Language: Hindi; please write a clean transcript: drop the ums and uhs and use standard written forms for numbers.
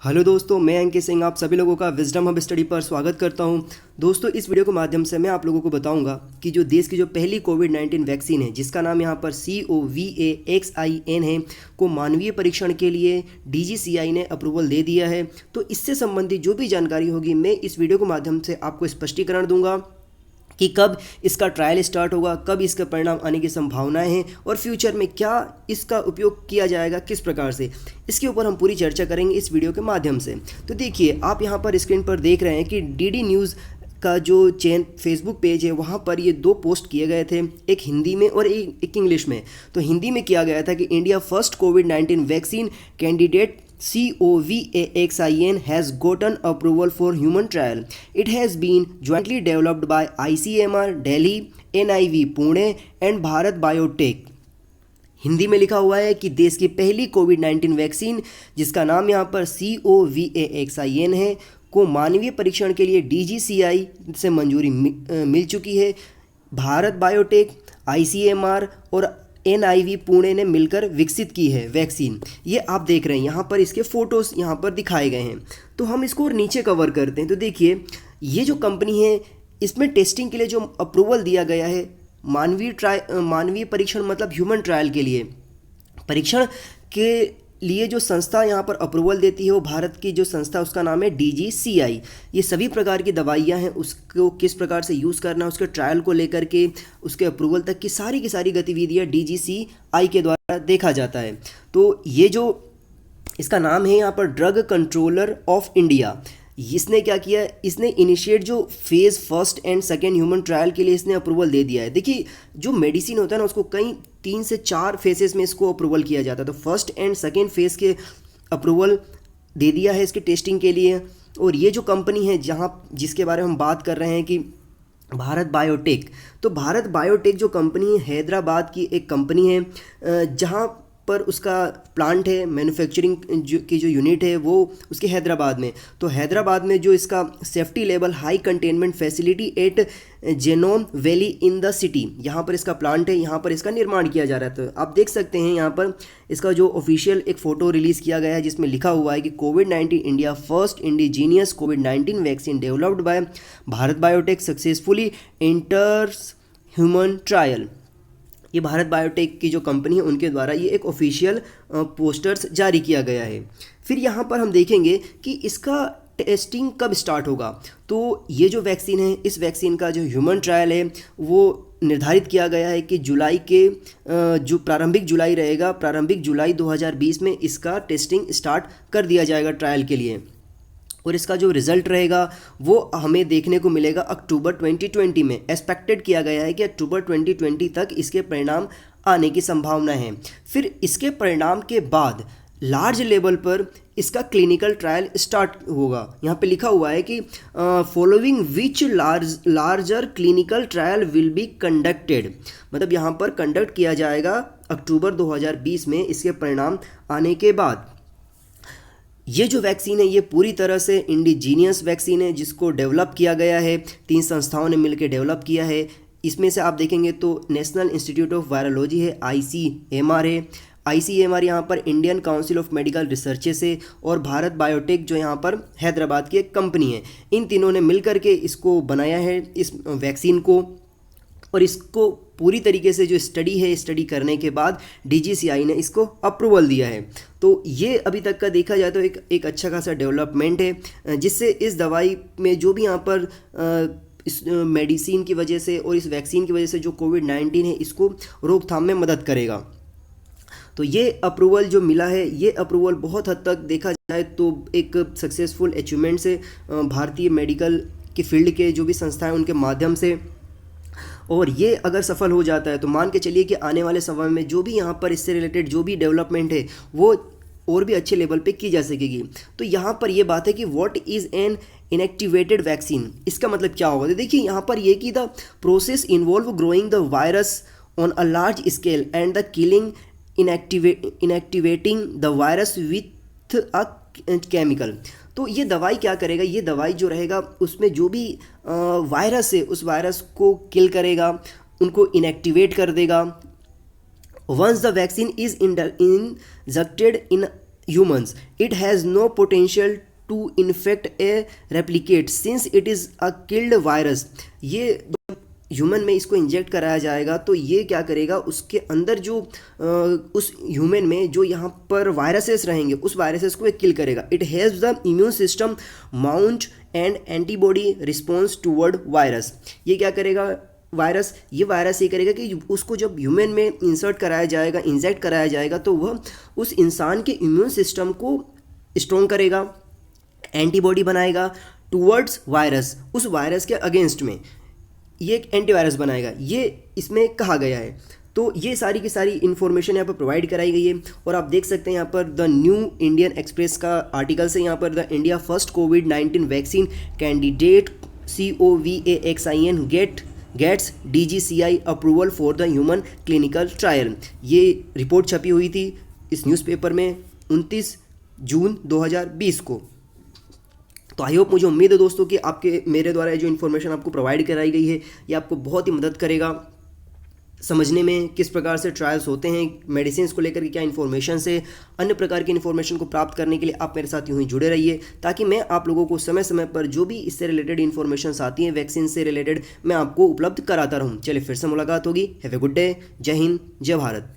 हेलो दोस्तों, मैं अंकित सिंह आप सभी लोगों का विजडम हब स्टडी पर स्वागत करता हूं। दोस्तों, इस वीडियो के माध्यम से मैं आप लोगों को बताऊंगा कि जो देश की जो पहली कोविड-19 वैक्सीन है, जिसका नाम यहां पर COVAXIN है, को मानवीय परीक्षण के लिए DGCI ने अप्रूवल दे दिया है। तो इससे संबंधित जो भी जानकारी होगी मैं इस वीडियो के माध्यम से आपको स्पष्टीकरण दूंगा कि कब इसका ट्रायल स्टार्ट होगा, कब इसका परिणाम आने की संभावनाएं हैं और फ्यूचर में क्या इसका उपयोग किया जाएगा, किस प्रकार से, इसके ऊपर हम पूरी चर्चा करेंगे इस वीडियो के माध्यम से। तो देखिए, आप यहाँ पर स्क्रीन पर देख रहे हैं कि DD न्यूज़ का जो चैन फेसबुक पेज है, वहाँ पर ये दो पोस्ट किए गए थे, एक हिंदी में और एक इंग्लिश में। तो हिंदी में किया गया था कि इंडिया फर्स्ट कोविड-19 vaccine candidate COVAXIN has gotten approval for human trial. It has been jointly developed by ICMR Delhi, NIV Pune and Bharat biotech. Hindi में लिखा हुआ है कि देश की पहली कोविड-19 वैक्सीन, जिसका नाम यहाँ पर COVAXIN है, को मानवीय परीक्षण के लिए DGCI से मंजूरी मिल चुकी है। भारत बायोटेक, ICMR और NIV पुणे ने मिलकर विकसित की है वैक्सीन। ये आप देख रहे हैं, यहाँ पर इसके फ़ोटोज़ यहाँ पर दिखाए गए हैं। तो हम इसको नीचे कवर करते हैं। तो देखिए, ये जो कंपनी है, इसमें टेस्टिंग के लिए जो अप्रूवल दिया गया है, मानवीय परीक्षण मतलब ह्यूमन ट्रायल के लिए, परीक्षण के लिए जो संस्था यहाँ पर अप्रूवल देती है वो भारत की जो संस्था, उसका नाम है DGCI। ये सभी प्रकार की दवाइयाँ हैं, उसको किस प्रकार से यूज़ करना है, उसके ट्रायल को लेकर के उसके अप्रूवल तक की सारी गतिविधियाँ DGCI के द्वारा देखा जाता है। तो ये जो इसका नाम है यहाँ पर ड्रग कंट्रोलर ऑफ इंडिया, इसने क्या किया, इसने इनिशिएट जो phase first and second human trial के लिए इसने अप्रूवल दे दिया है। देखिए, जो मेडिसिन होता है ना, उसको कई 3 से 4 फेजेस में इसको अप्रूवल किया जाता है। तो फर्स्ट एंड सेकेंड फेज़ के अप्रूवल दे दिया है इसके टेस्टिंग के लिए। और ये जो कंपनी है जिसके बारे में हम बात कर रहे हैं कि भारत बायोटेक, तो भारत बायोटेक जो कंपनी है, हैदराबाद की एक कंपनी है, जहाँ पर उसका प्लांट है, मैन्युफैक्चरिंग की जो यूनिट है वो उसके हैदराबाद में। तो हैदराबाद में जो इसका safety level high containment facility eight genome valley in the city, यहाँ पर इसका प्लांट है, यहाँ पर इसका निर्माण किया जा रहा है। तो आप देख सकते हैं यहाँ पर इसका जो ऑफिशियल एक फ़ोटो रिलीज़ किया गया है, जिसमें लिखा हुआ है कि कोविड-19 इंडिया फर्स्ट इंडिजीनियस कोविड-19 vaccine developed by Bharat Biotech successfully enters human trial. ये भारत बायोटेक की जो कंपनी है, उनके द्वारा ये एक ऑफिशियल पोस्टर्स जारी किया गया है। फिर यहाँ पर हम देखेंगे कि इसका टेस्टिंग कब स्टार्ट होगा। तो ये जो वैक्सीन है, इस वैक्सीन का जो ह्यूमन ट्रायल है वो निर्धारित किया गया है कि जुलाई के जो प्रारंभिक जुलाई रहेगा, प्रारंभिक जुलाई 2020 में इसका टेस्टिंग स्टार्ट कर दिया जाएगा ट्रायल के लिए। और इसका जो रिज़ल्ट रहेगा वो हमें देखने को मिलेगा अक्टूबर 2020 में। एक्सपेक्टेड किया गया है कि अक्टूबर 2020 तक इसके परिणाम आने की संभावना है। फिर इसके परिणाम के बाद लार्ज लेवल पर इसका क्लिनिकल ट्रायल स्टार्ट होगा। यहाँ पे लिखा हुआ है कि following which larger clinical trial will be conducted, मतलब यहाँ पर कंडक्ट किया जाएगा अक्टूबर 2020 में इसके परिणाम आने के बाद। ये जो वैक्सीन है, ये पूरी तरह से इंडिजीनियस वैक्सीन है, जिसको डेवलप किया गया है, 3 संस्थाओं ने मिलकर डेवलप किया है। इसमें से आप देखेंगे तो नेशनल इंस्टीट्यूट ऑफ वायरोलॉजी है, ICMR है, ICMR यहाँ पर Indian council of medical researches है, और भारत बायोटेक जो यहाँ पर हैदराबाद की एक कंपनी है। इन तीनों ने मिल करके इसको बनाया है, इस वैक्सीन को। और इसको पूरी तरीके से जो स्टडी है, स्टडी करने के बाद DGCI ने इसको अप्रूवल दिया है। तो ये अभी तक का देखा जाए तो एक अच्छा खासा डेवलपमेंट है, जिससे इस दवाई में जो भी यहाँ पर इस मेडिसिन की वजह से और इस वैक्सीन की वजह से जो कोविड-19 है, इसको रोकथाम में मदद करेगा। तो ये अप्रूवल जो मिला है, ये अप्रूवल बहुत हद तक देखा जाए तो एक सक्सेसफुल अचीवमेंट से भारतीय मेडिकल की फील्ड के जो भी संस्थाएं उनके माध्यम से। और ये अगर सफल हो जाता है तो मान के चलिए कि आने वाले समय में जो भी यहाँ पर इससे रिलेटेड जो भी डेवलपमेंट है वो और भी अच्छे लेवल पे की जा सकेगी। तो यहाँ पर ये बात है कि what is an inactivated vaccine, इसका मतलब क्या होगा। तो देखिए, यहाँ पर ये कि the process involve growing the virus on a large scale and the killing inactivating the virus with a chemical. तो ये दवाई क्या करेगा, ये दवाई जो रहेगा उसमें जो भी वायरस है उस वायरस को किल करेगा, उनको इनएक्टिवेट कर देगा। Once the vaccine is injected in humans. It has no potential to infect a replicate since it is a killed virus. ये ह्यूमन में इसको इंजेक्ट कराया जाएगा तो ये क्या करेगा, उसके अंदर जो उस ह्यूमन में जो यहाँ पर वायरसेस रहेंगे उस वायरसेस को किल करेगा. It has the immune system mount and antibody response toward virus. ये क्या करेगा वायरस, ये वायरस ये करेगा कि उसको जब ह्यूमन में इंसर्ट कराया जाएगा, इंजेक्ट कराया जाएगा तो वह उस इंसान के इम्यून सिस्टम को स्ट्रॉन्ग करेगा, एंटीबॉडी बनाएगा टूवर्ड्स वायरस, उस वायरस के अगेंस्ट में ये एक एंटीवायरस बनाएगा. ये इसमें कहा गया है. तो ये सारी की सारी इन्फॉर्मेशन यहाँ पर प्रोवाइड कराई गई है. और आप देख सकते हैं यहाँ पर द न्यू इंडियन एक्सप्रेस का आर्टिकल से यहाँ पर द इंडिया फर्स्ट कोविड-19 vaccine candidate COVAXIN gets DGCI approval for the human clinical trial. ये रिपोर्ट छपी हुई थी इस न्यूज़पेपर में 29 जून 2020 को. तो आई होप, मुझे उम्मीद है दोस्तों कि आपके मेरे द्वारा जो इन्फॉर्मेशन आपको प्रोवाइड कराई गई है ये आपको बहुत ही मदद करेगा समझने में किस प्रकार से ट्रायल्स होते हैं, मेडिसिन को लेकर के क्या इन्फॉर्मेशन से, अन्य प्रकार की इन्फॉर्मेशन को प्राप्त करने के लिए आप मेरे साथ यूँ ही जुड़े रहिए ताकि मैं आप लोगों को समय समय पर जो भी इससे रिलेटेड इन्फॉर्मेशन आती हैं वैक्सीन से रिलेटेड मैं आपको उपलब्ध कराता रहूँ. चलिए फिर से मुलाकात होगी. Have a good day. जय हिंद, जय भारत.